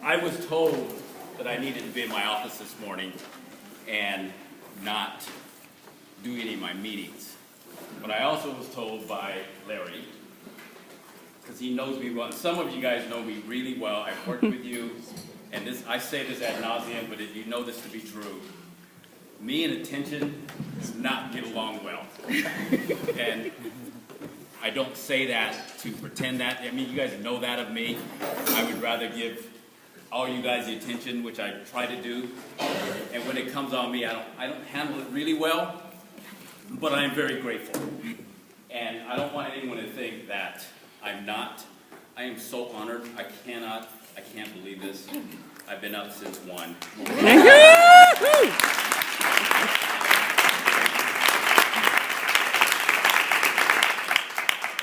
I was told that I needed to be in my office this morning and not do any of my meetings. But I also was told by Larry, because he knows me well, and some of you guys know me really well. I've worked with you, and I say this ad nauseum, but you know this to be true. Me and attention does not get along well. And I don't say that to pretend that. I mean, you guys know that of me. I would rather give all you guys the attention, which I try to do. And when it comes on me, I don't handle it really well, but I am very grateful. And I don't want anyone to think that I'm not. I am so honored. I can't believe this. I've been up since 1.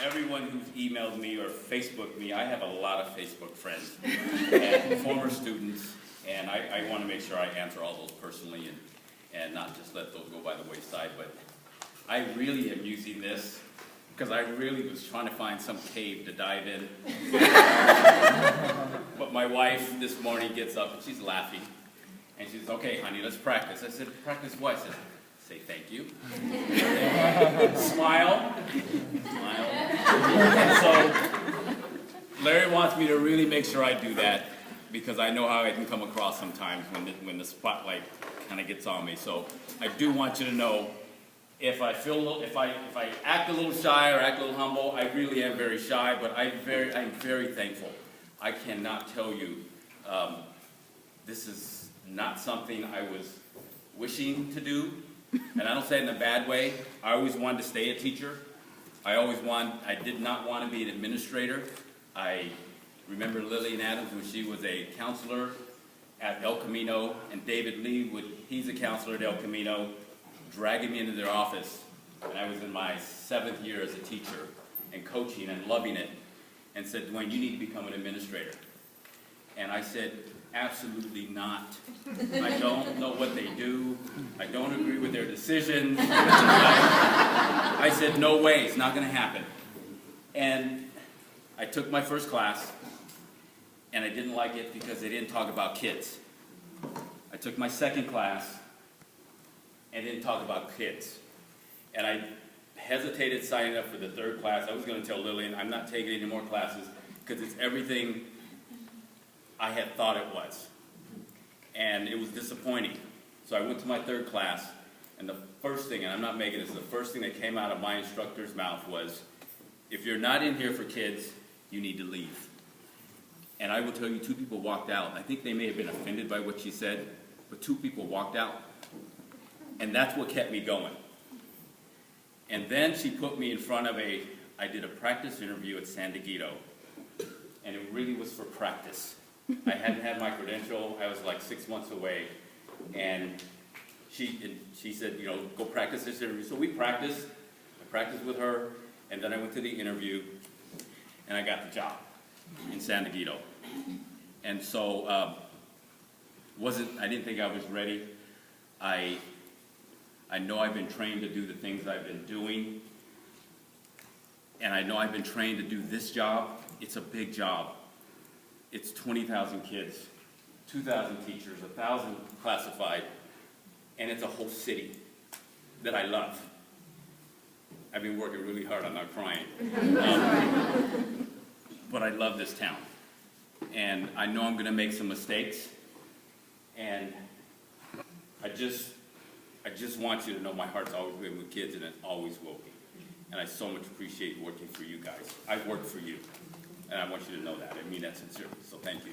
Everyone who's emailed me or Facebooked me, I have a lot of Facebook friends and former students, and I want to make sure I answer all those personally and not just let those go by the wayside. But I really am using this because I really was trying to find some cave to dive in. But my wife this morning gets up and she's laughing, and she says, "Okay, honey, let's practice." I said, "Practice what?" I said, "Say thank you." Smile. Smile. And so Larry wants me to really make sure I do that because I know how I can come across sometimes when the spotlight kind of gets on me. So I do want you to know, if I act a little shy or act a little humble, I really am very shy, but I'm very thankful. I cannot tell you, this is not something I was wishing to do. And I don't say it in a bad way. I always wanted to stay a teacher. I did not want to be an administrator. I remember Lillian Adams when she was a counselor at El Camino, and David Lee, he's a counselor at El Camino, dragging me into their office. And I was in my 7th year as a teacher and coaching and loving it, and said, "Duane, you need to become an administrator." And I said, "Absolutely not. I don't know what they do. I don't agree with their decisions." I said, "No way, it's not going to happen." And I took my first class, and I didn't like it because they didn't talk about kids. I took my second class, and didn't talk about kids. And I hesitated signing up for the third class. I was going to tell Lillian, I'm not taking any more classes because it's everything I had thought it was. And it was disappointing. So I went to my third class, and the first thing, and I'm not making this, the first thing that came out of my instructor's mouth was, "If you're not in here for kids, you need to leave." And I will tell you, 2 people walked out. I think they may have been offended by what she said, but 2 people walked out. And that's what kept me going. And then she put me in front of I did a practice interview at San Diego, and it really was for practice. I hadn't had my credential. I was like 6 months away, and she said, "Go practice this interview." So we practiced. I practiced with her, and then I went to the interview, and I got the job in San Diego. And so I didn't think I was ready. I know I've been trained to do the things I've been doing, and I know I've been trained to do this job. It's a big job. It's 20,000 kids, 2,000 teachers, 1,000 classified, and it's a whole city that I love. I've been working really hard, I'm not crying. But I love this town. And I know I'm going to make some mistakes, and I just want you to know my heart's always been with kids, and it always will be. And I so much appreciate working for you guys. I've worked for you, and I want you to know that. I mean that sincerely, so thank you.